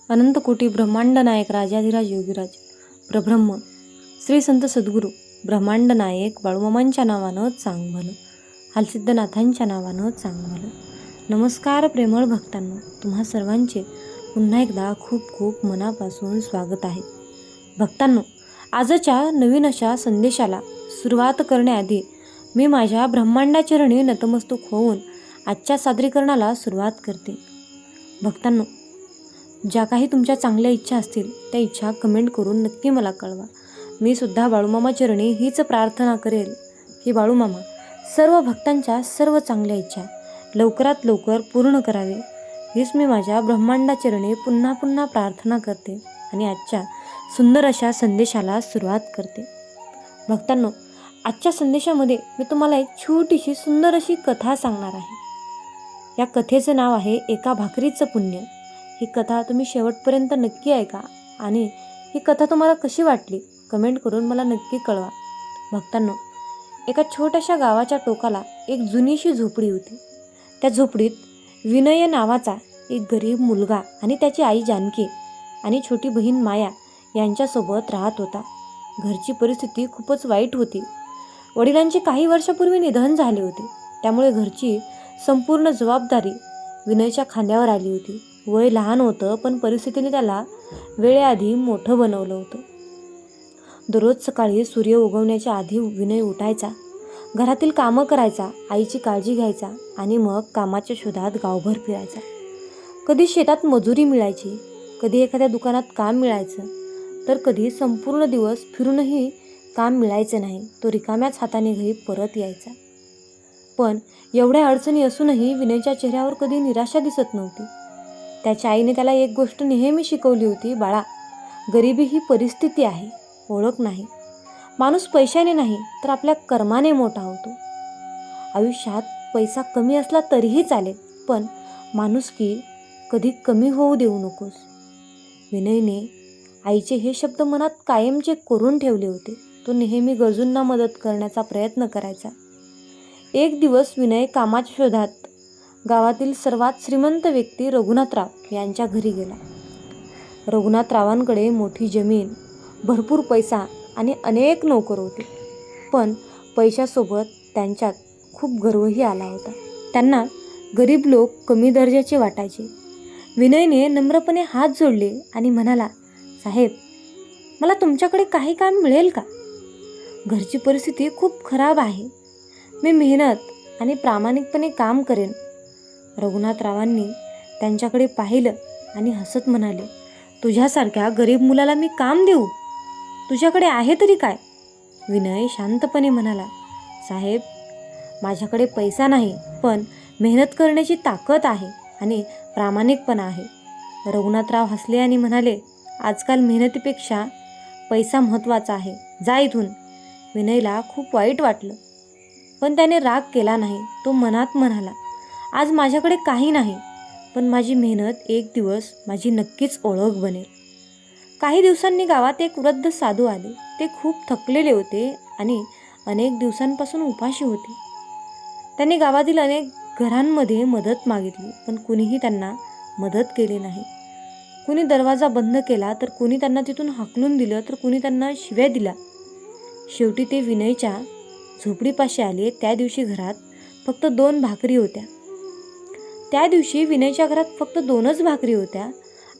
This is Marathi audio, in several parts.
अनंत कोटी ब्रह्मांड नायक राजाधिराज योगीराज प्रब्रह्म श्री संत सद्गुरू ब्रह्मांड नायक बाळूमामांच्या नावानं चांग भलं, हालसिद्धनाथांच्या नावानं चांग भलं. नमस्कार प्रेमळ भक्तांनो, तुम्हा सर्वांचे पुन्हा एकदा खूप खूप मनापासून स्वागत आहे. भक्तांनो, आजच्या नवीन अशा संदेशाला सुरुवात करण्याआधी मी माझ्या ब्रह्मांडाचरणी नतमस्तक होऊन आजच्या सादरीकरणाला सुरुवात करते. भक्तांनो, ज्या काही तुमच्या चांगल्या इच्छा असतील त्या इच्छा कमेंट करून नक्की मला कळवा. मी सुद्धा बाळूमामाचरणी हीच प्रार्थना करेल की बाळूमामा सर्व भक्तांच्या सर्व चांगल्या इच्छा लवकरात लवकर पूर्ण करावे, हीच मी माझ्या ब्रह्मांडाचरणी पुन्हा पुन्हा प्रार्थना करते आणि आजच्या सुंदर अशा संदेशाला सुरुवात करते. भक्तांनो, आजच्या संदेशामध्ये मी तुम्हाला एक छोटीशी सुंदर अशी कथा सांगणार आहे. या कथेचं नाव आहे एका भाकरीचं पुण्य. ही कथा तुम्ही शेवटपर्यंत नक्की ऐका आणि ही कथा तुम्हाला कशी वाटली कमेंट करून मला नक्की कळवा. भक्तांनो, एका छोट्याशा गावाच्या टोकाला एक जुनीशी झोपडी होती. त्या झोपडीत विनय नावाचा एक गरीब मुलगा आणि त्याची आई जानकी आणि छोटी बहीण माया यांच्यासोबत राहत होता. घरची परिस्थिती खूपच वाईट होती. वडिलांचे काही वर्षापूर्वी निधन झाले होते, त्यामुळे घरची संपूर्ण जबाबदारी विनयच्या खांद्यावर आली होती. वय लहान होतं, पण परिस्थितीने त्याला वेळेआधी मोठं बनवलं होतं. दररोज सकाळी सूर्य उगवण्याच्या आधी विनय उठायचा, घरातील कामं करायचा, आईची काळजी घ्यायचा आणि मग कामाच्या शोधात गावभर फिरायचा. कधी शेतात मजुरी मिळायची, कधी एखाद्या दुकानात काम मिळायचं, तर कधी संपूर्ण दिवस फिरूनही काम मिळायचं नाही. तो रिकाम्याच हाताने घरी परत यायचा. पण एवढ्या अडचणी असूनही विनयच्या चेहऱ्यावर कधी निराशा दिसत नव्हती. त्याच्या आईने त्याला एक गोष्ट नेहमी शिकवली होती, बाळा, गरिबी ही परिस्थिती आहे, ओळख नाही. माणूस पैशाने नाही तर आपल्या कर्माने मोठा होतो. आयुष्यात पैसा कमी असला तरीही चालेल, पण माणुसकी कधी कमी होऊ देऊ नकोस. विनयने आईचे हे शब्द मनात कायमचे कोरून ठेवले होते. तो नेहमी गरजूंना मदत करण्याचा प्रयत्न करायचा. एक दिवस विनय कामाच्या शोधात गावातील सर्वात श्रीमंत व्यक्ती रघुनाथराव यांच्या घरी गेला. रघुनाथरावांकडे मोठी जमीन, भरपूर पैसा आणि अनेक नोकर होते, पण पैशासोबत त्यांच्यात खूप गर्वही आला होता. त्यांना गरीब लोक कमी दर्जाचे वाटायचे. विनयने नम्रपणे हात जोडले आणि म्हणाला, साहेब, मला तुमच्याकडे काही काम मिळेल का? घरची परिस्थिती खूप खराब आहे. मी मेहनत आणि प्रामाणिकपणे काम करेन. रघुनाथरावांनी त्यांच्याकडे पाहिलं आणि हसत म्हणाले, तुझ्यासारख्या गरीब मुलाला मी काम देऊ? तुझ्याकडे आहे तरी काय? विनय शांतपणे म्हणाला, साहेब, माझ्याकडे पैसा नाही, पण मेहनत करण्याची ताकद आहे आणि प्रामाणिकपणा आहे. रघुनाथराव हसले आणि म्हणाले, आजकाल मेहनतीपेक्षा पैसा महत्त्वाचा आहे, जा इथून. विनयला खूप वाईट वाटलं, पण त्याने राग केला नाही. तो मनात म्हणाला, आज माझ्याकडे काही नाही, पण माझी मेहनत एक दिवस माझी नक्कीच ओळख बनेल. काही दिवसांनी गावात एक वृद्ध साधू आले. ते खूप थकलेले होते आणि अनेक दिवसांपासून उपाशी होते. त्यांनी गावातील अनेक घरांमध्ये मदत मागितली, पण कुणीही त्यांना मदत केली नाही. कुणी दरवाजा बंद केला, तर कुणी त्यांना तिथून हाकलून दिलं, तर कुणी त्यांना शिव्या दिल्या. शेवटी ते विनयच्या झोपडीपाशी आले. त्या दिवशी घरात फक्त 2 भाकरी होत्या. त्या दिवशी विनयच्या घरात फक्त 2च भाकरी होत्या.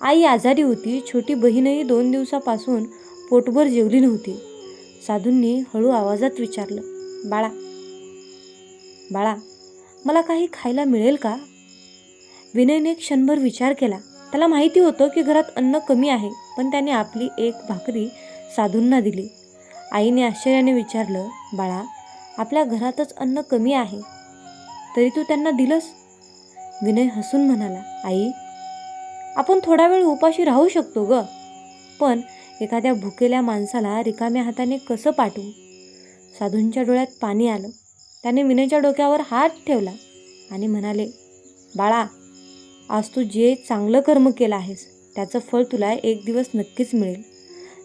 आई आजारी होती. छोटी बहीणही 2 दिवसापासून पोटभर जेवली नव्हती. साधूंनी हळू आवाजात विचारलं, बाळा, बाळा, मला काही खायला मिळेल का? विनयने क्षणभर विचार केला. त्याला माहिती होतं की घरात अन्न कमी आहे, पण त्याने आपली एक भाकरी साधूंना दिली. आईने आश्चर्याने विचारलं, बाळा, आपल्या घरातच अन्न कमी आहे, तरी तू त्यांना दिलंस? विनय हसून म्हणाला, आई, आपण थोडा वेळ उपाशी राहू शकतो ग, पण एखाद्या भुकेल्या माणसाला रिकाम्या हाताने कसं पाठवू? साधूंच्या डोळ्यात पाणी आलं. त्याने विनयच्या डोक्यावर हात ठेवला आणि म्हणाले, बाळा, आज तू जे चांगलं कर्म केलं आहेस त्याचं फळ तुला एक दिवस नक्कीच मिळेल.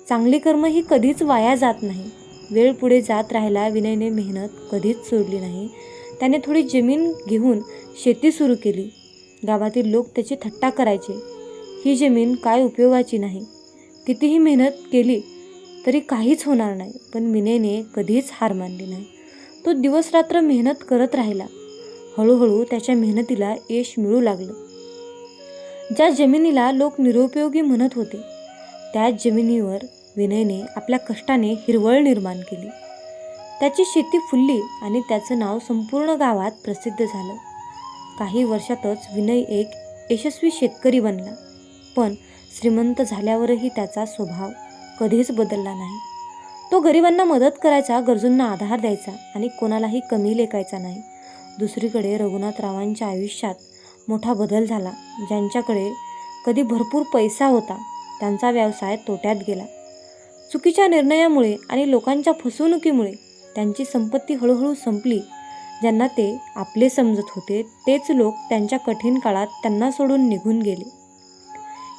चांगली कर्म ही कधीच वाया जात नाही. वेळ पुढे जात राहिला. विनयने मेहनत कधीच सोडली नाही. त्याने थोडी जमीन घेऊन शेती सुरू केली. गावातील लोक त्याची थट्टा करायचे. ही जमीन काय उपयोगाची नाही. कितीही मेहनत केली तरी काहीच होणार नाही. पण विनयने कधीच हार मानली नाही. तो दिवसरात्र मेहनत करत राहिला. हळूहळू त्याच्या मेहनतीला यश मिळू लागलं. ज्या जमिनीला लोक निरुपयोगी म्हणत होते, त्याच जमिनीवर विनयने आपल्या कष्टाने हिरवळ निर्माण केली. त्याची शेती फुलली आणि त्याचं नाव संपूर्ण गावात प्रसिद्ध झालं. काही वर्षातच विनय एक यशस्वी शेतकरी बनला. पण श्रीमंत झाल्यावरही त्याचा स्वभाव कधीच बदलला नाही. तो गरिबांना मदत करायचा, गरजूंना आधार द्यायचा आणि कोणालाही कमी लेखायचा नाही. दुसरीकडे रघुनाथरावांच्या आयुष्यात मोठा बदल झाला. ज्यांच्याकडे कधी भरपूर पैसा होता त्यांचा व्यवसाय तोट्यात गेला. चुकीच्या निर्णयामुळे आणि लोकांच्या फसवणुकीमुळे त्यांची संपत्ती हळूहळू संपली. ज्यांना ते आपले समजत होते तेच लोक त्यांच्या कठीण काळात त्यांना सोडून निघून गेले.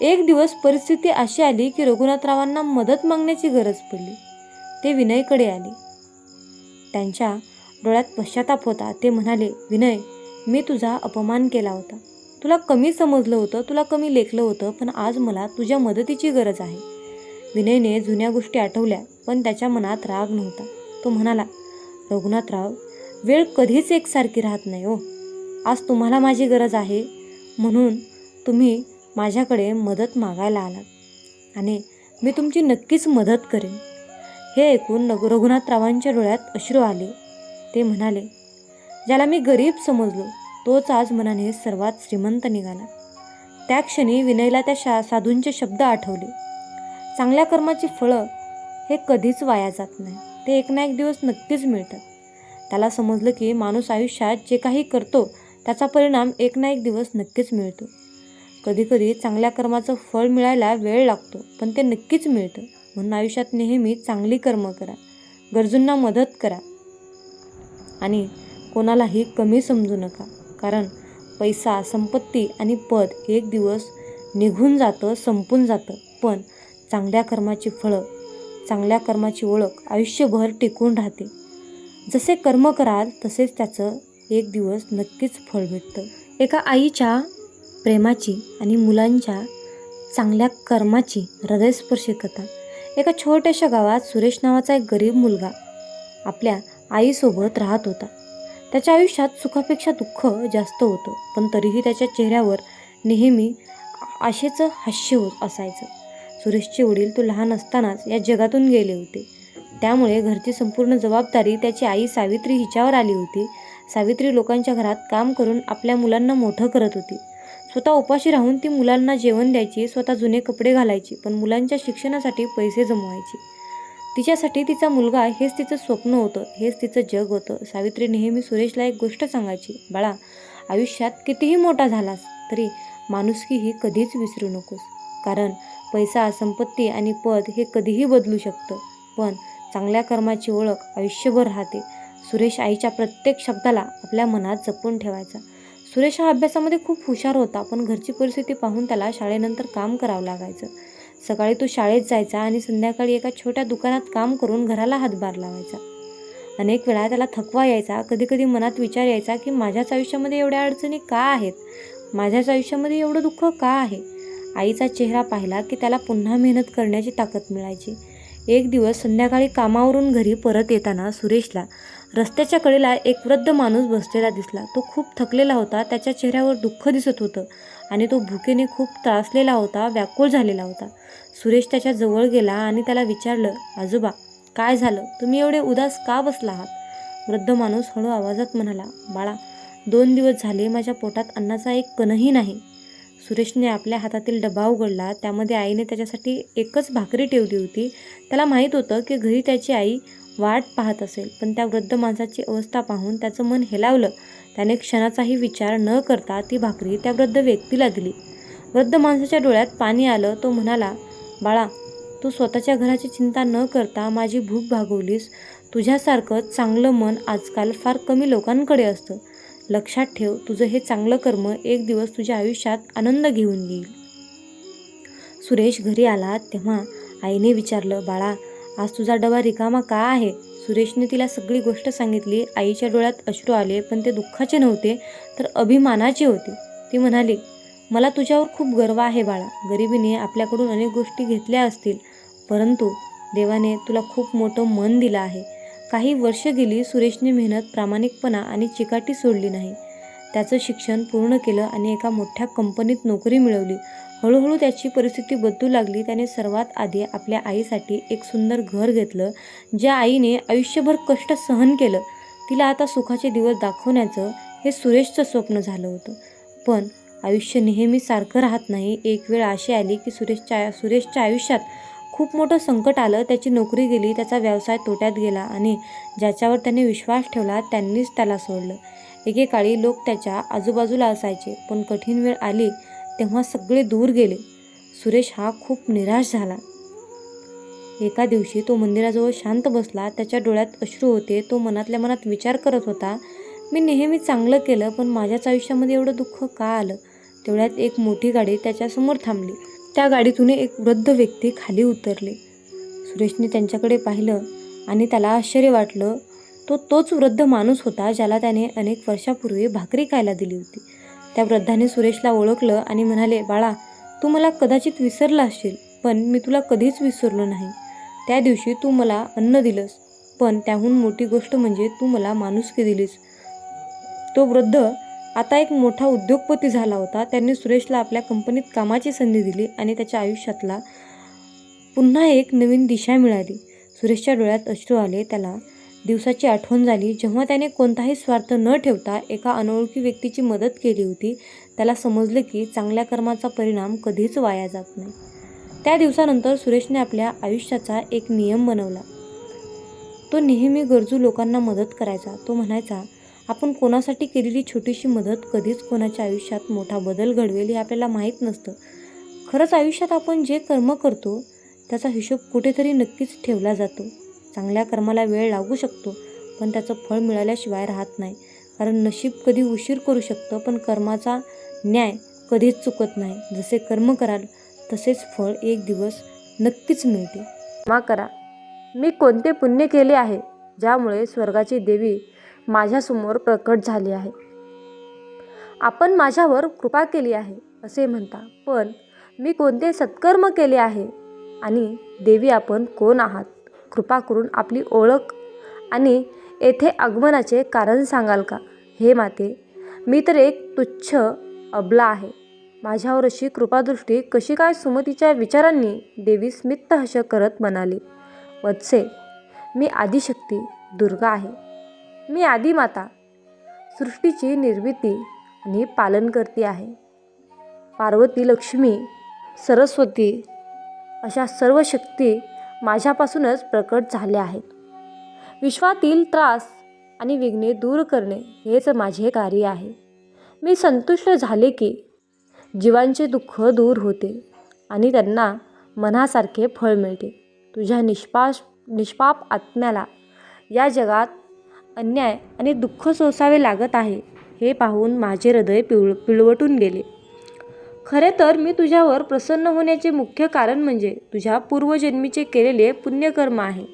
एक दिवस परिस्थिती अशी आली की रघुनाथरावांना मदत मागण्याची गरज पडली. ते विनयकडे आले. त्यांच्या डोळ्यात पश्चाताप होता. ते म्हणाले, विनय, मी तुझा अपमान केला होता. तुला कमी समजलं होतं, तुला कमी लेखलं होतं, पण आज मला तुझ्या मदतीची गरज आहे. विनयने जुन्या गोष्टी आठवल्या, पण त्याच्या मनात राग नव्हता. तो म्हणाला, रघुनाथराव, वेळ कधीच एकसारखी राहत नाही हो. आज तुम्हाला माझी गरज आहे म्हणून तुम्ही माझ्याकडे मदत मागायला आलात आणि मी तुमची नक्कीच मदत करेन. हे ऐकून रघुनाथरावांच्या डोळ्यात अश्रू आले. ते म्हणाले, ज्याला मी गरीब समजलो तोच आज मनाने सर्वात श्रीमंत निघाला. त्या क्षणी विनयला त्या साधूंचे शब्द आठवले. चांगल्या कर्माची फळं हे कधीच वाया जात नाही. ते एक ना एक दिवस नक्कीच मिळतात. त्याला समजलं की माणूस आयुष्यात जे काही करतो त्याचा परिणाम एक ना एक दिवस नक्कीच मिळतो. कधीकधी चांगल्या कर्माचं फळ मिळायला वेळ लागतो, पण ते नक्कीच मिळतं. म्हणून आयुष्यात नेहमी चांगली कर्म करा, गरजूंना मदत करा आणि कोणालाही कमी समजू नका. कारण पैसा, संपत्ती आणि पद एक दिवस निघून जातं, संपून जातं. पण चांगल्या कर्माची फळं, चांगल्या कर्माची ओळख आयुष्यभर टिकून राहते. जसे कर्म कराल तसेच त्याचं एक दिवस नक्कीच फळ भेटतं. एका आईच्या प्रेमाची आणि मुलांच्या चांगल्या कर्माची हृदयस्पर्शी कथा. एका छोट्याशा गावात सुरेश नावाचा एक गरीब मुलगा आपल्या आईसोबत राहत होता. त्याच्या आयुष्यात सुखापेक्षा दुःख जास्त होतं, पण तरीही त्याच्या चेहऱ्यावर नेहमी आशेचं हास्य असायचं. सुरेशचे वडील तो लहान असतानाच या जगातून गेले होते. त्यामुळे घरची संपूर्ण जबाबदारी त्याची आई सावित्री हिच्यावर आली होती. सावित्री लोकांच्या घरात काम करून आपल्या मुलांना मोठं करत होती. स्वतः उपाशी राहून ती मुलांना जेवण द्यायची, स्वतः जुने कपडे घालायची, पण मुलांच्या शिक्षणासाठी पैसे जमवायची. तिच्यासाठी तिचा मुलगा हेच तिचं स्वप्न होतं, हेच तिचं जग होतं. सावित्री नेहमी सुरेशला एक गोष्ट सांगायची, बाळा, आयुष्यात कितीही मोठा झालास तरी माणुसकी ही कधीच विसरू नकोस. कारण पैसा, संपत्ती आणि पद हे कधीही बदलू शकतं, पण चांगल्या कर्माची ओळख आयुष्यभर राहते. सुरेश आईच्या प्रत्येक शब्दाला आपल्या मनात जपून ठेवायचा. सुरेश हा अभ्यासामध्ये खूप हुशार होता, पण घरची परिस्थिती पाहून त्याला शाळेनंतर काम करावं लागायचं. सकाळी तो शाळेत जायचा आणि संध्याकाळी एका छोट्या दुकानात काम करून घराला हातभार लावायचा. अनेक वेळा त्याला थकवा यायचा. कधीकधी मनात विचार यायचा की माझ्याच आयुष्यामध्ये एवढ्या अडचणी का आहेत, माझ्याच आयुष्यामध्ये एवढं दुःख का आहे. आईचा चेहरा पाहिला की त्याला पुन्हा मेहनत करण्याची ताकद मिळायची. एक दिवस संध्याकाळी कामावरून घरी परत येताना सुरेशला रस्त्याच्या कडेला एक वृद्ध माणूस बसलेला दिसला. तो खूप थकलेला होता, त्याच्या चेहऱ्यावर दुःख दिसत होतं आणि तो भुकेने खूप त्रासलेला होता, व्याकुळ झालेला होता. सुरेश त्याच्या जवळ गेला आणि त्याला विचारलं, आजोबा, काय झालं, तुम्ही एवढे उदास का बसला आहात? वृद्ध माणूस हळू आवाजात म्हणाला, बाळा, 2 दिवस झाले माझ्या पोटात अन्नाचा एक कणही नाही. सुरेशने आपल्या हातातील डबा उघडला. त्यामध्ये आईने त्याच्यासाठी एकच भाकरी ठेवली होती. त्याला माहीत होतं की घरी त्याची आई वाट पाहत असेल, पण त्या वृद्ध माणसाची अवस्था पाहून त्याचं मन हेलावलं. त्याने क्षणाचाही विचार न करता ती भाकरी त्या वृद्ध व्यक्तीला दिली. वृद्ध माणसाच्या डोळ्यात पाणी आलं. तो म्हणाला, बाळा, तू स्वतःच्या घराची चिंता न करता माझी भूक भागवलीस. तुझ्यासारखं चांगलं मन आजकाल फार कमी लोकांकडे असतं. लक्षात ठेव, तुझं हे चांगलं कर्म एक दिवस तुझ्या आयुष्यात आनंद घेऊन येईल. सुरेश घरी आला तेव्हा आईने विचारलं, बाळा, आज तुझा डबा रिकामा का आहे? सुरेशने तिला सगळी गोष्ट सांगितली. आईच्या डोळ्यात अश्रू आले, पण ते दुःखाचे नव्हते तर अभिमानाचे होते. ती म्हणाली, मला तुझ्यावर खूप गर्व आहे बाळा. गरिबीने आपल्याकडून अनेक गोष्टी घेतल्या असतील, परंतु देवाने तुला खूप मोठं मन दिलं आहे. काही वर्ष गेली, सुरेशने मेहनत, प्रामाणिकपणा आणि चिकाटी सोडली नाही. त्याचं शिक्षण पूर्ण केलं आणि एका मोठ्या कंपनीत नोकरी मिळवली. हळूहळू त्याची परिस्थिती बदलू लागली. त्याने सर्वात आधी आपल्या आईसाठी एक सुंदर घर घेतलं. ज्या आईने आयुष्यभर कष्ट सहन केलं, तिला आता सुखाचे दिवस दाखवण्याचं हे सुरेशचं स्वप्न झालं होतं. पण आयुष्य नेहमी सारखं राहत नाही. एक वेळ अशी आली की सुरेशच्या आयुष्यात खूप मोठं संकट आलं. त्याची नोकरी गेली, त्याचा व्यवसाय तोट्यात गेला आणि ज्याच्यावर त्याने विश्वास ठेवला त्यांनीच त्याला सोडलं. एकेकाळी लोक त्याच्या आजूबाजूला असायचे, पण कठीण वेळ आली तेव्हा सगळे दूर गेले. सुरेश हा खूप निराश झाला. एका दिवशी तो मंदिराजवळ शांत बसला. त्याच्या डोळ्यात अश्रू होते. तो मनातल्या मनात विचार करत होता, मी नेहमी चांगलं केलं, पण माझ्याच आयुष्यामध्ये एवढं दुःख का आलं? तेवढ्यात एक मोठी गाडी त्याच्यासमोर थांबली. त्या गाडीतून एक वृद्ध व्यक्ती खाली उतरले. सुरेशने त्यांच्याकडे पाहिलं आणि त्याला आश्चर्य वाटलं. तोच वृद्ध माणूस होता ज्याला त्याने अनेक वर्षापूर्वी भाकरी खायला दिली होती. त्या वृद्धाने सुरेशला ओळखलं आणि म्हणाले, बाळा, तू मला कदाचित विसरला असशील, पण मी तुला कधीच विसरलो नाही. त्या दिवशी तू मला अन्न दिलंस, पण त्याहून मोठी गोष्ट म्हणजे तू मला माणुसकी दिलीस. तो वृद्ध आता एक मोठा उद्योगपती झाला होता. त्यांनी सुरेशला आपल्या कंपनीत कामाची संधी दिली आणि त्याच्या आयुष्यातला पुन्हा एक नवीन दिशा मिळाली. सुरेशच्या डोळ्यात अश्रू आले. त्याला दिवसाची आठवण झाली जेव्हा त्याने कोणताही स्वार्थ न ठेवता एका अनोळखी व्यक्तीची मदत केली होती. त्याला समजलं की चांगल्या कर्माचा परिणाम कधीच वाया जात नाही. त्या दिवसानंतर सुरेशने आपल्या आयुष्याचा एक नियम बनवला. तो नेहमी गरजू लोकांना मदत करायचा. तो म्हणायचा, आपण कोणासाठी केलेली छोटीशी मदत कधीच कोणाच्या आयुष्यात मोठा बदल घडवेल हे आपल्याला माहीत नसतं. खरंच आयुष्यात आपण जे कर्म करतो त्याचा हिशोब कुठेतरी नक्कीच ठेवला जातो. चांगल्या कर्माला वेळ लागू शकतो, पण त्याचं फळ मिळाल्याशिवाय राहत नाही. कारण नशीब कधी उशीर करू शकतं, पण कर्माचा न्याय कधीच चुकत नाही. जसे कर्म कराल तसेच फळ एक दिवस नक्कीच मिळते. क्षमा करा, मी कोणते पुण्य केले आहे ज्यामुळे स्वर्गाची देवी माझ्यासमोर प्रकट झाली आहे? आपण माझ्यावर कृपा केली आहे असे म्हणता, पण मी कोणते सत्कर्म केले आहे? आणि देवी, आपण कोण आहात? कृपा करून आपली ओळख आणि येथे आगमनाचे कारण सांगाल का? हे माते, मी तर एक तुच्छ अबला आहे. माझ्यावर अशी कृपादृष्टी कशी काय? सुमतीच्या विचारांनी देवी स्मित हस करत म्हणाली, वत्से, मी आदिशक्ती दुर्गा आहे. मी आदिमाता, सृष्टीची निर्मिती आणि पालनकर्ती आहे. पार्वती, लक्ष्मी, सरस्वती अशा सर्व शक्ती माझ्यापासूनच प्रकट झाल्या आहेत. विश्वातील त्रास आणि विघ्ने दूर करणे हेच माझे कार्य आहे. मी संतुष्ट झाले की जीवांचे दुःख दूर होते आणि त्यांना मनासारखे फळ मिळते. तुझ्या निष्पाप आत्म्याला या जगात अन्याय आणि दुःख सोसावे लागत आहे हे पाहून माझे हृदय पिळवटून गेले. खरे तर मी तुझ्यावर प्रसन्न होण्याचे मुख्य कारण म्हणजे तुझ्या पूर्वजन्मीचे केलेले पुण्यकर्म आहे.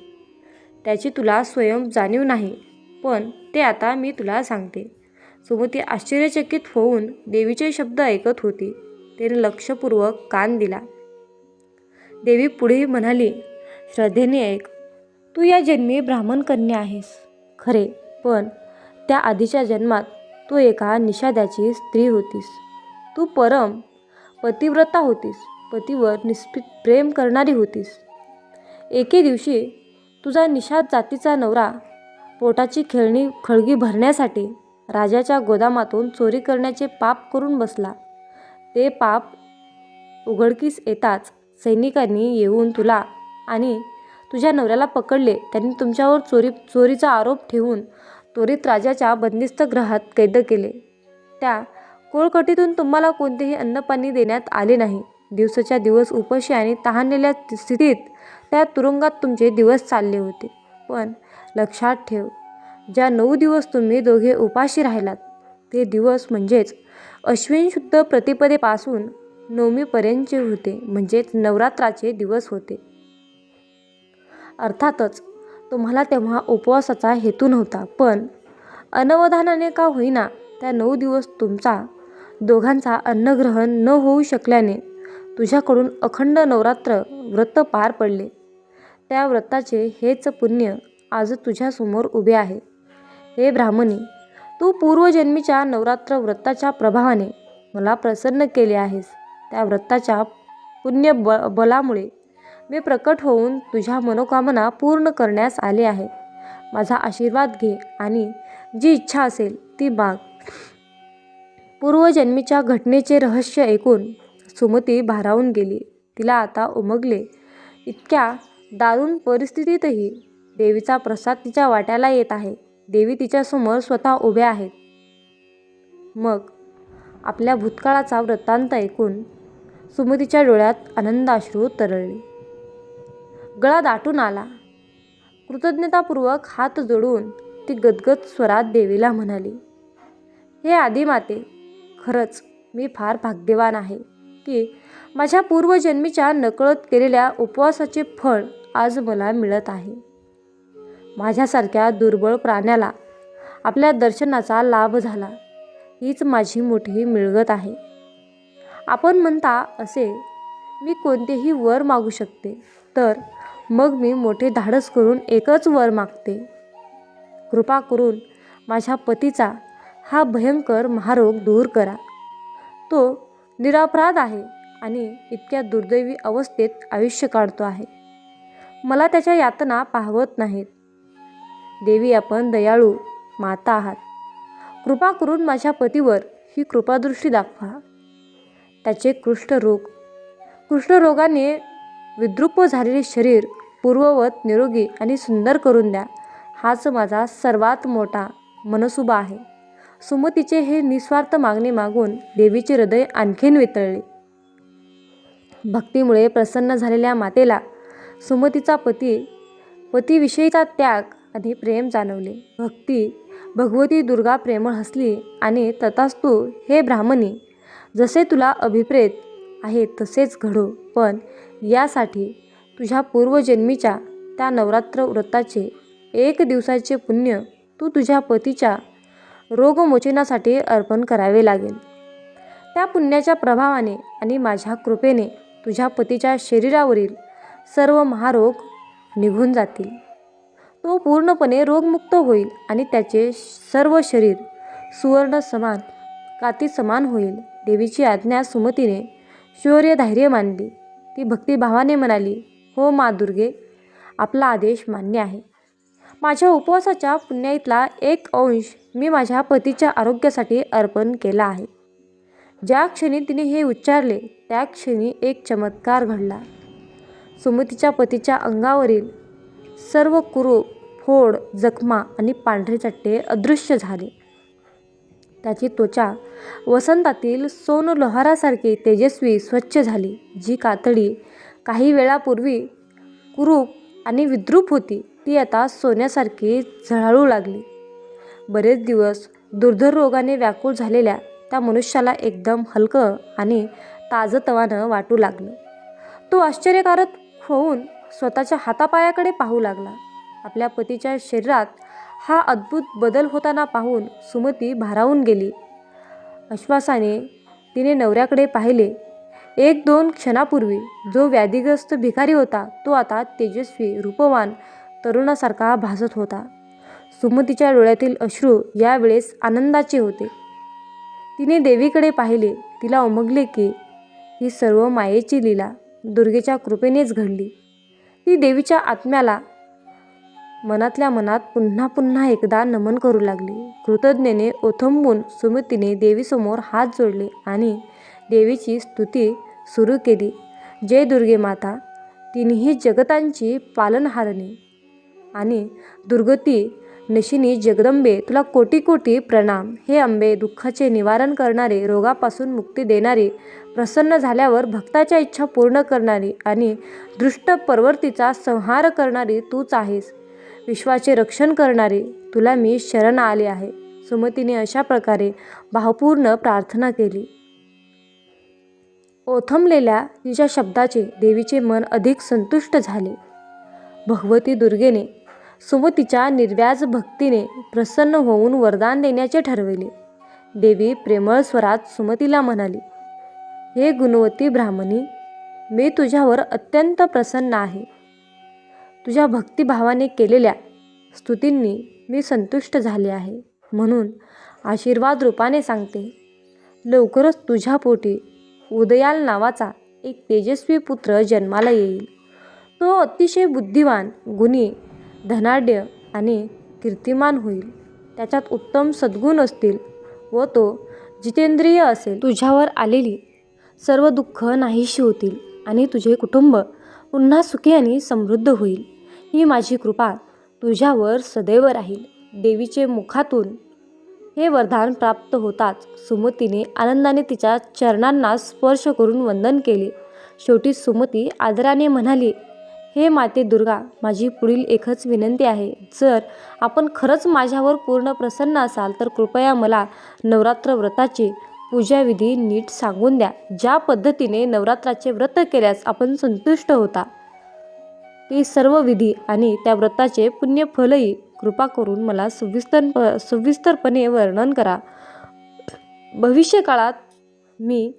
त्याची तुला स्वयं जाणीव नाही, पण ते आता मी तुला सांगते. सुमती आश्चर्यचकित होऊन देवीचे शब्द ऐकत होती. तिने लक्षपूर्वक कान दिला. देवी पुढे म्हणाली, श्रद्धेने ऐक. तू या जन्मी ब्राह्मण कन्या आहेस खरे, पण त्या आधीच्या जन्मात तू एका निषाद्याची स्त्री होतीस. तू परम पतिव्रता होतीस. पतीवर निस्पृह प्रेम करणारी होतीस. एके दिवशी तुझा निषाद जातीचा नवरा पोटाची खळगी भरण्यासाठी राजाच्या गोदामातून चोरी करण्याचे पाप करून बसला. ते पाप उघडकीस येताच सैनिकांनी येऊन तुला आणि तुझ्या नवऱ्याला पकडले. त्यांनी तुमच्यावर चोरीचा आरोप ठेवून त्वरित राजाच्या बंदिस्त गृहात कैद केले. त्या कोळकटीतून तुम्हाला कोणतेही अन्नपाणी देण्यात आले नाही. दिवसाच्या दिवस उपाशी आणि तहानलेल्या स्थितीत त्या तुरुंगात तुमचे दिवस चालले होते. पण लक्षात ठेव, ज्या 9 दिवस तुम्ही दोघे उपाशी राहिलात ते दिवस म्हणजेच अश्विन शुद्ध प्रतिपदेपासून नवमीपर्यंतचे होते, म्हणजेच नवरात्राचे दिवस होते. अर्थातच तुम्हाला तेव्हा उपवासाचा हेतू नव्हता, पण अनवधानाने का होईना त्या 9 दिवस तुमचा दोघांचा अन्नग्रहण न होऊ शकल्याने तुझ्याकडून अखंड नवरात्र व्रत पार पडले. त्या व्रताचे हेच पुण्य आज तुझ्यासमोर उभे आहे. हे ब्राह्मणी, तू पूर्वजन्मीच्या नवरात्र व्रताच्या प्रभावाने मला प्रसन्न केले आहेस. त्या व्रताच्या पुण्य बलामुळे मी प्रकट होऊन तुझ्या मनोकामना पूर्ण करण्यास आले आहे. माझा आशीर्वाद घे आणि जी इच्छा असेल ती माग. पूर्वजन्मीच्या घटनेचे रहस्य ऐकून सुमती भारावून गेली. तिला आता उमगले. इतक्या दारुण परिस्थितीतही देवीचा प्रसाद तिच्या वाट्याला येत आहे. देवी तिच्यासमोर स्वतः उभ्या आहेत. मग आपल्या भूतकाळाचा वृत्तांत ऐकून सुमतीच्या डोळ्यात आनंदाश्रू तरळले. गळा दाटून आला. कृतज्ञतापूर्वक हात जोडून ती गदगद स्वरात देवीला म्हणाली, हे आदिमाते, खरंच मी फार भाग्यवान आहे की माझ्या पूर्वजन्मीच्या नकळत केलेल्या उपवासाचे फळ आज मला मिळत आहे. माझ्यासारख्या दुर्बळ प्राण्याला आपल्या दर्शनाचा लाभ झाला, हीच माझी मोठी मिळगत आहे. आपण म्हणता असे मी कोणतेही वर मागू शकते, तर मग मी मोठे धाडस करून एकच वर मागते. कृपा करून माझ्या पतीचा हा भयंकर महारोग दूर करा. तो निरपराध आहे आणि इतक्या दुर्दैवी अवस्थेत आयुष्य काढतो आहे. मला त्याच्या यातना पाहवत नाहीत. देवी, आपण दयाळू माता आहात. कृपा करून माझ्या पतीवर ही कृपादृष्टी दाखवा. त्याचे कुष्ठरोगाने विद्रूप झालेले शरीर पूर्ववत निरोगी आणि सुंदर करून द्या. हाच माझा सर्वात मोठा मनसुबा आहे. सुमतीचे हे निस्वार्थ मागणे मागून देवीचे हृदय आणखीन वितळले. भक्तीमुळे प्रसन्न झालेल्या मातेला सुमतीचा पतीविषयीचा त्याग आणि प्रेम जाणवले. भगवती दुर्गा प्रेमळ हसली आणि तथास्तु हे ब्राह्मणी, जसे तुला अभिप्रेत आहे तसेच घडो. पण यासाठी तुझ्या पूर्वजन्मीच्या त्या नवरात्र व्रताचे 1 दिवसाचे पुण्य तू तुझ्या पतीच्या रोगमोचनासाठी अर्पण करावे लागेल. त्या पुण्याच्या प्रभावाने आणि माझ्या कृपेने तुझ्या पतीच्या शरीरावरील सर्व महारोग निघून जातील. तो पूर्णपणे रोगमुक्त होईल आणि त्याचे सर्व शरीर सुवर्ण समान काती समान होईल. देवीची आज्ञा सुमतीने शौर्यधैर्य मानली. ती भक्तिभावाने म्हणाली, हो मा दुर्गे, आपला आदेश मान्य आहे. माझ्या उपवासाच्या पुण्याईतला 1 अंश मी माझ्या पतीच्या आरोग्यासाठी अर्पण केला आहे. ज्या क्षणी तिने हे उच्चारले त्या क्षणी एक चमत्कार घडला. सुमतीच्या पतीच्या अंगावरील सर्व कुरूप, फोड, जखमा आणि पांढरे चट्टे अदृश्य झाले. त्याची त्वचा वसंतातील सोनलोहारासारखी तेजस्वी स्वच्छ झाली. जी कातडी काही वेळापूर्वी कुरूप आणि विद्रूप होती ती आता सोन्यासारखी झळाळू लागली. बरेच दिवस दुर्धर रोगाने व्याकुळ झालेल्या त्या मनुष्याला एकदम हलकं आणि ताजतवानं वाटू लागलं. तो आश्चर्यकारक होऊन स्वतःच्या हातापायाकडे पाहू लागला. आपल्या पतीच्या शरीरात हा अद्भुत बदल होताना पाहून सुमती भारावून गेली. आश्वासाने तिने नवऱ्याकडे पाहिले. 1-2 क्षणापूर्वी जो व्याधिग्रस्त भिकारी होता तो आता तेजस्वी, रूपवान तरुणासारखा भासत होता. सुमतीच्या डोळ्यातील अश्रू यावेळेस आनंदाचे होते. तिने देवीकडे पाहिले. तिला उमगले की ही सर्व मायेची लीला दुर्गेच्या कृपेनेच घडली. ती देवीच्या आत्म्याला मनातल्या मनात पुन्हा पुन्हा एकदा नमन करू लागली. कृतज्ञतेने ओथंबून सुमतीने देवीसमोर हात जोडले आणि देवीची स्तुती सुरू केली. जय दुर्गे माता, तिन्ही जगतांची पालनहारिणी आणि दुर्गती नशिनी जगदंबे, तुला कोटी कोटी प्रणाम. हे अंबे, दुःखाचे निवारण करणारे, रोगापासून मुक्ती देणारी, प्रसन्न झाल्यावर भक्ताच्या इच्छा पूर्ण करणारी आणि दृष्ट परवर्तीचा संहार करणारी तूच आहेस. विश्वाचे रक्षण करणारी, तुला मी शरण आले आहे. सुमतीने अशा प्रकारे भावपूर्ण प्रार्थना केली. ओथंबलेल्या तिच्या शब्दाचे देवीचे मन अधिक संतुष्ट झाले. भगवती दुर्गेने सुमतीच्या निर्व्याज भक्तीने प्रसन्न होऊन वरदान देण्याचे ठरविले. देवी प्रेमळ स्वरात सुमतीला म्हणाली, हे गुणवती ब्राह्मणी, मी तुझ्यावर अत्यंत प्रसन्न आहे. तुझ्या भक्तिभावाने केलेल्या स्तुतींनी मी संतुष्ट झाले आहे. म्हणून आशीर्वाद रूपाने सांगते, लवकरच तुझ्या पोटी उदयाल नावाचा एक तेजस्वी पुत्र जन्माला येईल. तो अतिशय बुद्धिवान, गुणी, धनाढ्य आणि कीर्तिमान होईल. त्याच्यात उत्तम सद्गुण असतील व तो जितेंद्रिय असेल. तुझ्यावर आलेली सर्व दुःख नाहीशी होतील आणि तुझे कुटुंब पुन्हा सुखी आणि समृद्ध होईल. ही माझी कृपा तुझ्यावर सदैव राहील. देवीचे मुखातून हे वरदान प्राप्त होताच सुमतीने आनंदाने तिच्या चरणांना स्पर्श करून वंदन केले. शेवटी सुमती आदराने म्हणाली, हे माते दुर्गा, माझी पुढील एकच विनंती आहे. जर आपण खरंच माझ्यावर पूर्ण प्रसन्न असाल तर कृपया मला नवरात्र व्रताची पूजाविधी नीट सांगून द्या. ज्या पद्धतीने नवरात्राचे व्रत केल्यास आपण संतुष्ट होता ते सर्व विधी आणि त्या व्रताचे पुण्यफलही कृपा करून मला सविस्तरपणे वर्णन करा. भविष्यकाळात मी,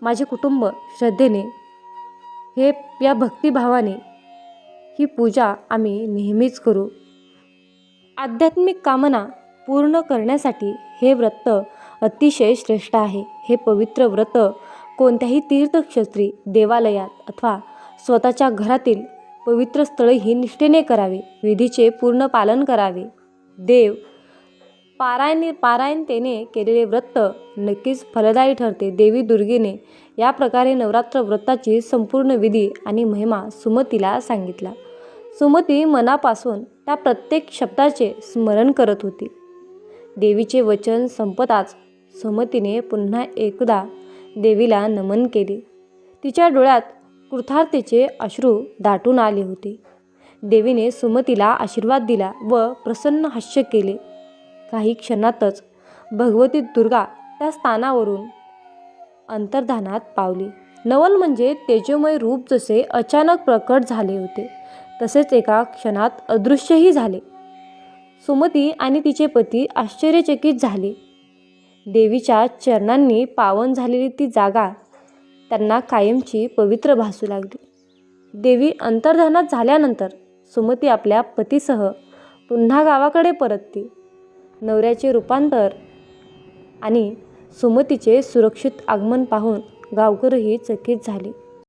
माझे कुटुंब श्रद्धेने या भक्तिभावाने ही पूजा आम्ही नेहमीच करू. आध्यात्मिक कामना पूर्ण करण्यासाठी हे व्रत अतिशय श्रेष्ठ आहे. हे पवित्र व्रत कोणत्याही तीर्थक्षेत्री, देवालयात अथवा स्वतःच्या घरातील पवित्र स्थळीही निष्ठेने करावे. विधीचे पूर्ण पालन करावे. देव पारायणतेने केलेले व्रत नक्कीच फलदायी ठरते. देवी दुर्गेने या प्रकारे नवरात्र व्रताची संपूर्ण विधी आणि महिमा सुमतीला सांगितला. सुमती मनापासून त्या प्रत्येक शब्दाचे स्मरण करत होती. देवीचे वचन संपताच सुमतीने पुन्हा एकदा देवीला नमन केले. तिच्या डोळ्यात कृतार्थतेचे अश्रू दाटून आले होते. देवीने सुमतीला आशीर्वाद दिला व प्रसन्न हास्य केले. काही क्षणातच भगवती दुर्गा त्या स्थानावरून अंतर्धानात पावली. नवल म्हणजे तेजोमय रूप जसे अचानक प्रकट झाले होते तसेच एका क्षणात अदृश्यही झाले. सुमती आणि तिचे पती आश्चर्यचकित झाले. देवीच्या चरणांनी पावन झालेली ती जागा त्यांना कायमची पवित्र भासू लागली. देवी अंतर्धानात झाल्यानंतर सुमती आपल्या पतीसह पुन्हा गावाकडे परतली. नवऱ्याचे रूपांतर आणि सुमतीचे सुरक्षित आगमन पाहून गावकरीही चकित झाले.